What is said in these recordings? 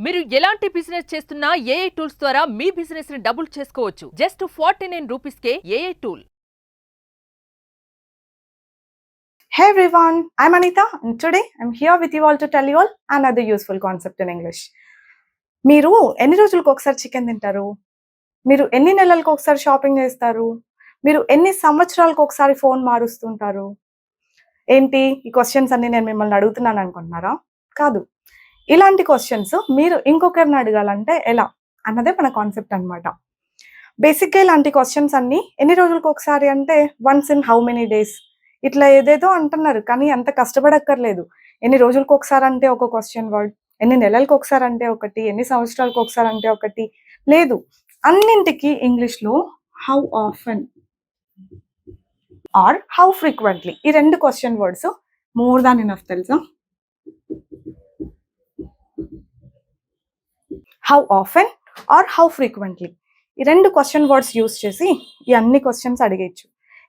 మీరు ఎలాంటి బిజినెస్ చేస్తున్నా ఏఐ టూల్స్ ద్వారా మీ బిజినెస్ ని డబుల్ చేసుకోవచ్చు. Just 49 rupees K AI tool. Hey everyone, I'm Anita and today I'm here with you all to tell you all another useful concept in English. మీరు ఎన్ని రోజులకు ఒకసారి చికెన్ తింటారు? మీరు ఎన్ని నెలలకు ఒకసారి షాపింగ్ చేస్తారు? మీరు ఎన్ని సంవత్సరాలకు ఒకసారి ఫోన్ మారుస్తుంటారు? ఏంటి ఈ క్వశ్చన్స్ అన్ని నేను మిమ్మల్ని అడుగుతున్నాను అనుకుంటున్నారా? కాదు. ఇలాంటి క్వశ్చన్స్ మీరు ఇంకొకరిని అడగాలంటే ఎలా అన్నదే మన కాన్సెప్ట్ అన్నమాట. బేసిక్గా ఇలాంటి క్వశ్చన్స్ అన్ని ఎన్ని రోజులకు ఒకసారి అంటే once in how many days ఇట్లా ఏదేదో అంటున్నారు, కానీ అంత కష్టపడక్కర్లేదు. ఎన్ని రోజులకు ఒకసారి అంటే ఒక క్వశ్చన్ వర్డ్, ఎన్ని నెలలకు ఒకసారి అంటే ఒకటి, ఎన్ని సంవత్సరాలకు ఒకసారి అంటే ఒకటి లేదు. అన్నింటికి ఇంగ్లీష్లో how often or how frequently ఈ రెండు question words more than enough తెలుసా. How often or how frequently ఈ రెండు క్వశ్చన్ వర్డ్స్ యూస్ చేసి ఈ అన్ని క్వశ్చన్స్ అడిగేయచ్చు.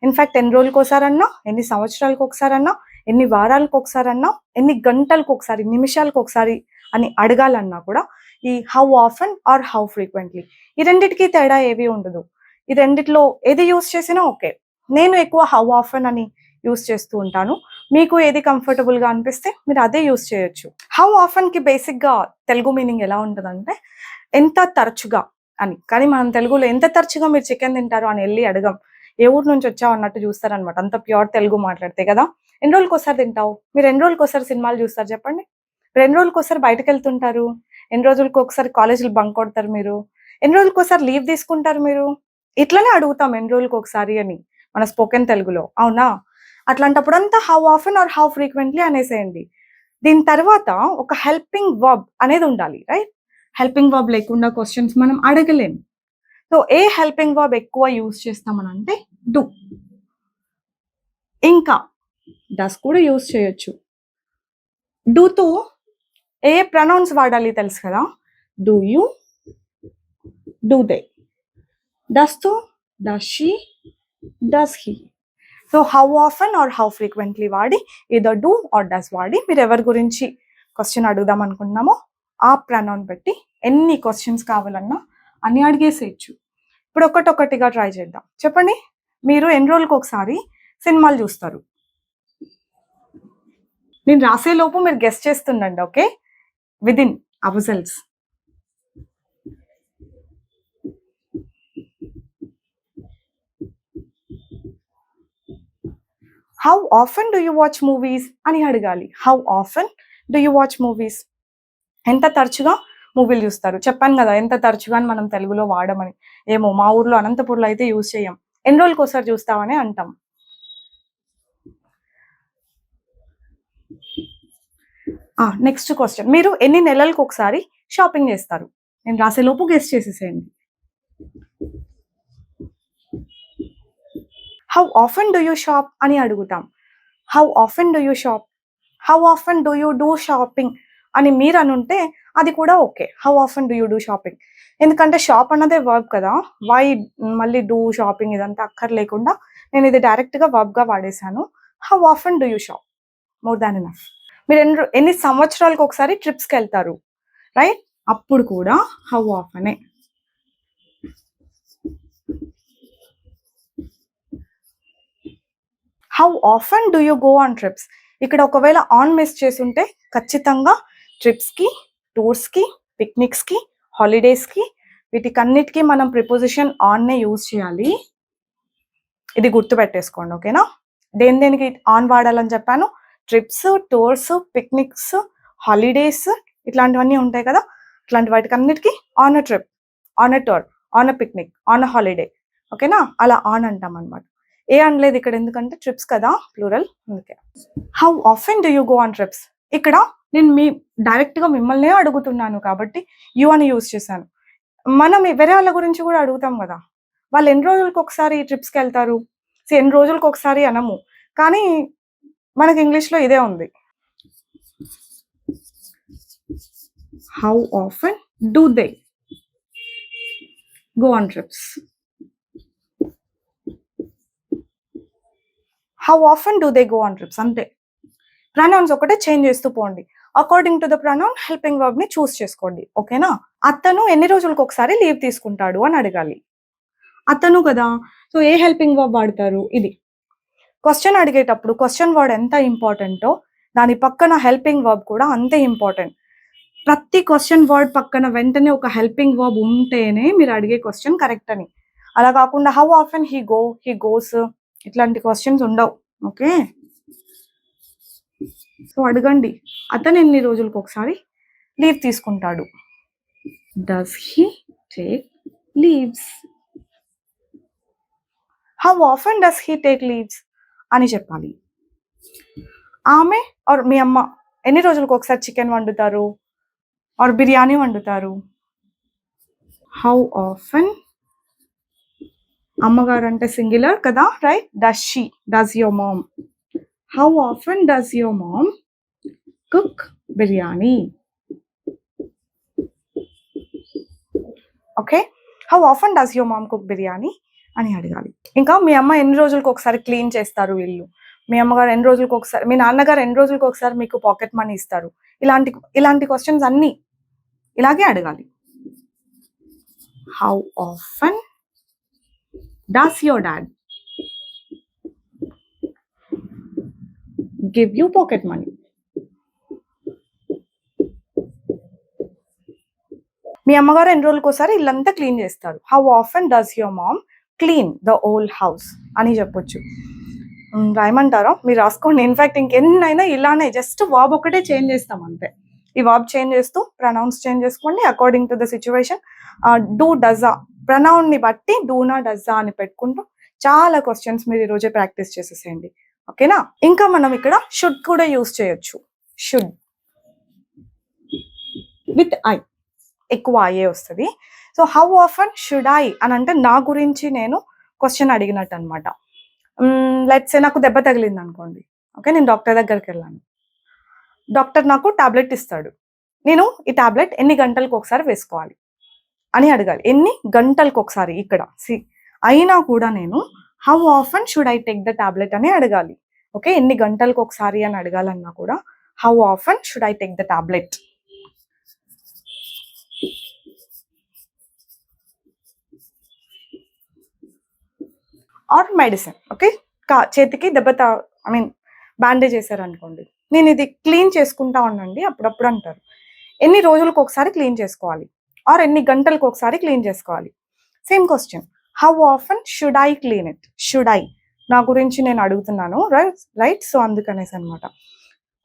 ఇన్ఫ్యాక్ట్ ఎన్ని రోజులకు ఒకసారన్నా, ఎన్ని సంవత్సరాలకు ఒకసారన్నా, ఎన్ని వారాలకు ఒకసారన్నా, ఎన్ని గంటలకు ఒకసారి, నిమిషాలకు ఒకసారి అని అడగాలన్నా కూడా ఈ how often or how frequently ఈ రెండిటికి తేడా ఏవి ఉండదు. ఈ రెండిట్లో ఏది యూస్ చేసినా ఓకే. నేను ఎక్కువ హౌ ఆఫెన్ అని యూస్ చేస్తూ ఉంటాను. మీకు ఏది కంఫర్టబుల్గా అనిపిస్తే మీరు అదే యూస్ చేయొచ్చు. హౌ ఆఫెన్కి బేసిక్గా తెలుగు మీనింగ్ ఎలా ఉంటుందంటే ఎంత తరచుగా అని. కానీ మనం తెలుగులో ఎంత తరచుగా మీరు చికెన్ తింటారు అని వెళ్ళి అడగం. ఏ ఊరు నుంచి వచ్చావు అన్నట్టు చూస్తారనమాట, అంత ప్యూర్ తెలుగు మాట్లాడితే కదా. ఎన్ని రోజులకు ఒకసారి తింటావు? మీరు ఎన్ని రోజులకు ఒకసారి సినిమాలు చూస్తారు చెప్పండి? మీరు ఎన్ని రోజులకు ఒకసారి బయటకు వెళ్తుంటారు? ఎన్ని రోజులకు ఒకసారి కాలేజీలు బంక్ కొడతారు మీరు? ఎన్ని రోజులకు ఒకసారి లీవ్ తీసుకుంటారు మీరు? ఇట్లనే అడుగుతాం ఎన్ని రోజులకు ఒకసారి అని మన స్పోకెన్ తెలుగులో, అవునా? అట్లాంటప్పుడు అంతా how often or how frequently అనేసేయండి. దీని తర్వాత ఒక హెల్పింగ్ వర్బ్ అనేది ఉండాలి, రైట్? హెల్పింగ్ వర్బ్ లేకుండా క్వశ్చన్స్ మనం అడగలేం. సో ఏ హెల్పింగ్ వర్బ్ ఎక్కువ యూజ్ చేస్తామని అంటే డూ. ఇంకా డస్ కూడా యూజ్ చేయొచ్చు. డూతో ఏ ప్రొనౌన్స్ వాడాలి తెలుసు కదా. Do you, do they. డస్తో does she, does he. So how often or how frequently వాడి ఏదో డూ ఆర్ డస్ వాడి మీరు ఎవరి గురించి క్వశ్చన్ అడుగుదాం అనుకుంటున్నామో ఆ ప్రొనౌన్ పెట్టి ఎన్ని క్వశ్చన్స్ కావాలన్నా అన్ని అడిగేసేయచ్చు. ఇప్పుడు ఒక్కటొక్కటిగా ట్రై చేద్దాం. చెప్పండి, మీరు ఎన్ని రోజులకు ఒకసారి సినిమాలు చూస్తారు? నేను రాసేలోపు మీరు గెస్ట్ చేస్తుండండి, okay? Within our cells. How often do you watch movies అని అడగాలి. How often do you watch movies, ఎంత తరచుగా మూవీలు చూస్తారు? చెప్పాను కదా ఎంత తరచుగా అని మనం తెలుగులో వాడమని. ఏమో మా ఊర్లో అనంతపూర్లో అయితే యూజ్ చేయం. ఎన్ని రోజులకు ఒకసారి చూస్తామని అంటాం. నెక్స్ట్ క్వశ్చన్, మీరు ఎన్ని నెలలకు ఒకసారి షాపింగ్ చేస్తారు? నేను రాసేలోపు గెస్ట్ చేసేసేయండి. How often do you shop అని అడుగుతాం. How often do you shop, how often do you do shopping అని మీరు అనుంటే అది కూడా okay. How often do you do shopping, ఎందుకంటే షాప్ అన్నదే వర్బ్ కదా. వై మళ్ళీ డూ షాపింగ్ ఇదంతా అక్కర్లేకుండా నేను ఇది డైరెక్ట్గా వర్బ్గా వాడేశాను. How often do you shop, more than enough. మీరు ఎన్ని సంవత్సరాలకు ఒకసారి ట్రిప్స్కి వెళ్తారు, రైట్? అప్పుడు కూడా హౌ ఆఫెనే. How often do you go on trips, ఇక్కడ ఒకవేళ ఆన్ మిస్ చేసుంటే ఖచ్చితంగా ట్రిప్స్కి, టూర్స్కి, పిక్నిక్స్కి, హాలిడేస్కి వీటికన్నిటికీ మనం ప్రిపోజిషన్ ఆన్నే యూజ్ చేయాలి. ఇది గుర్తుపెట్టేసుకోండి, ఓకేనా? దేనికి ఆన్ వాడాలని చెప్పాను? ట్రిప్స్, టూర్స్, పిక్నిక్స్, హాలిడేస్ ఇట్లాంటివన్నీ ఉంటాయి కదా. ఇట్లాంటి వాటికి అన్నిటికీ on a trip, on a tour, on a picnic, on a holiday, ఓకేనా? అలా ఆన్ అంటాం అనమాట. ఏ అనలేదు ఇక్కడ, ఎందుకంటే ట్రిప్స్ కదా ప్లూరల్, అందుకే. How often do you go on trips, ఇక్కడ నేను డైరెక్ట్గా మిమ్మల్నే అడుగుతున్నాను కాబట్టి యూ అని యూజ్ చేశాను. మనం వేరే వాళ్ళ గురించి కూడా అడుగుతాం కదా. వాళ్ళు ఎన్ని రోజులకు ఒకసారి ట్రిప్స్కి వెళ్తారు? ఎన్ని రోజులకు ఒకసారి అనము, కానీ మనకి ఇంగ్లీష్లో ఇదే ఉంది. How often do they go on trips, how often do they go on trips, అంతే. ప్రొనౌన్స్ ఒకటే చేంజ్ చేస్తూ పోండి. According to the pronoun helping verb ని చూస్ చేసుకోండి. ఓకేనా? అతను ఎన్ని రోజులకు ఒకసారి లీవ్ తీసుకుంటాడు అని అడగాలి. అతను కదా, సో ఏ హెల్పింగ్ వర్బ్ వాడతారు? ఇది. క్వశ్చన్ అడిగేటప్పుడు క్వశ్చన్ వర్డ్ ఎంత ఇంపార్టెంటో దాని పక్కన హెల్పింగ్ వర్బ్ కూడా అంతే ఇంపార్టెంట్. ప్రతి క్వశ్చన్ వర్డ్ పక్కన వెంటనే ఒక హెల్పింగ్ వర్బ్ ఉంటేనే మీరు అడిగే క్వశ్చన్ కరెక్ట్ అని. అలా కాకుండా హౌ ఆఫెన్ హీ గోస్ ఇట్లాంటి క్వశ్చన్స్ ఉండవు. ఓకే, సో అడగండి, అతను ఎన్ని రోజులకు ఒకసారి లీవ్ తీసుకుంటాడు? Does he take leaves? How often does he take leaves అని చెప్పాలి. ఆమె ఆర్ మీ అమ్మ ఎన్ని రోజులకు ఒకసారి చికెన్ వండుతారు ఆర్ బిర్యానీ వండుతారు? హౌ ఆఫెన్, అమ్మగారు అంటే సింగులర్ కదా, right? Does your mom, how often does your mom cook biryani? Okay, how often does your mom cook biryani అని అడగాలి. ఇంకా మీ అమ్మ ఎన్ని రోజులకు ఒకసారి క్లీన్ చేస్తారు ఇల్లు? మీ అమ్మగారు ఎన్ని రోజులకు ఒకసారి, మీ నాన్నగారు ఎన్ని రోజులకు ఒకసారి మీకు పాకెట్ మనీ ఇస్తారు? ఇలాంటి క్వశ్చన్స్ అన్నీ ఇలాగే అడగాలి. How often does your dad give you pocket money? మీ అమ్మగారు ఎన్ని రోజులకు ఒకసారి ఇల్లంతా క్లీన్ చేస్తారు? How often does your mom clean the old house అని చెప్పొచ్చు. రాయమంటారా? మీరు రాసుకోండి. ఇన్ఫాక్ట్ ఇంకెన్నైనా ఇలానే జస్ట్ వర్బ్ ఒకటే చేంజ్ చేస్తాం అంతే. ఈ వర్బ్ చేంజ్ చేస్తూ ప్రొనౌన్స్ చేంజ్ చేసుకోండి according to the situation. Do డజా ప్రొనౌన్ ని బట్టి డూనా డజా అని పెట్టుకుంటూ చాలా క్వశ్చన్స్ మీరు ఈరోజే ప్రాక్టీస్ చేసేసేయండి. ఓకేనా? ఇంకా మనం ఇక్కడ షుడ్ కూడా యూస్ చేయొచ్చు. షుడ్ విత్ ఐ, ఎక్కువ ఐఏ వస్తుంది. So how often should I అని అంటే నా గురించి నేను క్వశ్చన్ అడిగినట్టు అనమాట. లెట్స్ సే నాకు దెబ్బ తగిలింది అనుకోండి. ఓకే, నేను డాక్టర్ దగ్గరికి వెళ్ళాను. డాక్టర్ నాకు టాబ్లెట్ ఇస్తాడు. నేను ఈ టాబ్లెట్ ఎన్ని గంటలకు ఒకసారి వేసుకోవాలి అని అడగాలి. ఎన్ని గంటలకు ఒకసారి ఇక్కడ అయినా కూడా నేను how often should I take the tablet అని అడగాలి. ఓకే, ఎన్ని గంటలకు ఒకసారి అని అడగాలన్నా కూడా how often should I take the tablet. Or medicine. Okay, చేతికి దెబ్బ బ్యాండేజ్ చేశారు అనుకోండి, నేను ఇది క్లీన్ చేసుకుంటా ఉండండి అప్పుడప్పుడు అంటారు. ఎన్ని రోజులకు ఒకసారి క్లీన్ చేసుకోవాలి ఆర్ ఎన్ని గంటలకు ఒకసారి క్లీన్ చేసుకోవాలి? Same question, how often should I clean it? Should I, నా గురించి నేను అడుగుతున్నాను, రైట్? సో అందుకనేసి అనమాట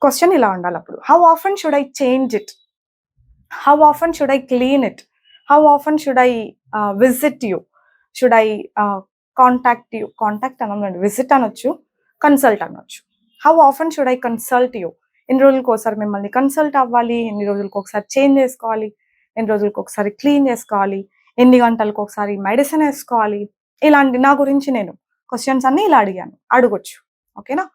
క్వశ్చన్ ఇలా ఉండాలి అప్పుడు. How often should I change it? How often should I clean it? How often should I visit you? Should I contact you? Contact అనొద్దండి, విజిట్ అనొచ్చు, కన్సల్ట్ అనొచ్చు. How often should I consult you? ఎన్ని రోజులకు ఒకసారి మిమ్మల్ని consult అవ్వాలి? ఎన్ని రోజులకు ఒకసారి చేంజ్ చేసుకోవాలి? ఎన్ని రోజులకు ఒకసారి క్లీన్ చేసుకోవాలి? ఎన్ని గంటలకు ఒకసారి మెడిసిన్ వేసుకోవాలి? ఇలాంటి నా గురించి నేను క్వశ్చన్స్ అన్ని ఇలా అడగొచ్చు. ఓకేనా?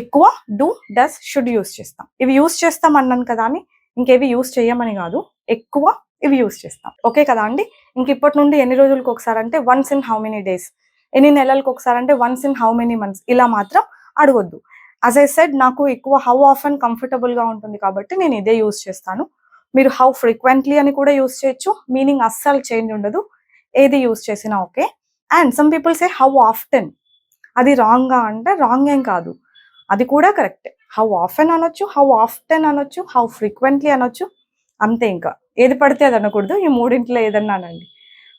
ఎక్కువ డూ, డస్, షుడ్ యూస్ చేస్తాం. ఇవి యూస్ చేస్తాం అన్నాను కదా అని ఇంకేవి యూస్ చేయమని కాదు, ఎక్కువ ఇవి యూస్ చేస్తాం. ఓకే కదా అండి? ఇంక ఇప్పటి నుండి ఎన్ని రోజులకు ఒకసారి అంటే once in how many days, ఎన్ని నెలలకు ఒకసారి అంటే once in how many months, ఇలా మాత్రం అడగొద్దు. యాజ్ ఐ సెడ్, నాకు ఎక్కువ హౌ ఆఫెన్ కంఫర్టబుల్ గా ఉంటుంది కాబట్టి నేను ఇదే యూస్ చేస్తాను. మీరు హౌ ఫ్రీక్వెంట్లీ అని కూడా యూస్ చేయొచ్చు, మీనింగ్ అస్సలు చేంజ్ ఉండదు, ఏది యూస్ చేసినా okay. And some people say how often, అది రాంగా అంటే రాంగ్ ఏం కాదు, అది కూడా కరెక్టే. హౌ ఆఫెన్ అనొచ్చు, హౌ ఆఫ్టెన్ అనొచ్చు, హౌ ఫ్రీక్వెంట్లీ అనొచ్చు, అంతే. ఇంకా ఏది పడితే అది అనకూడదు, ఈ మూడింట్లో ఏదన్నా అనండి.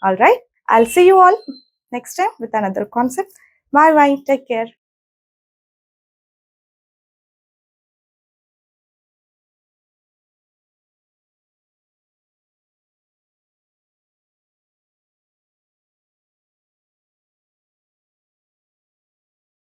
All right, I'll see you all next time with another concept. Bye bye, take care.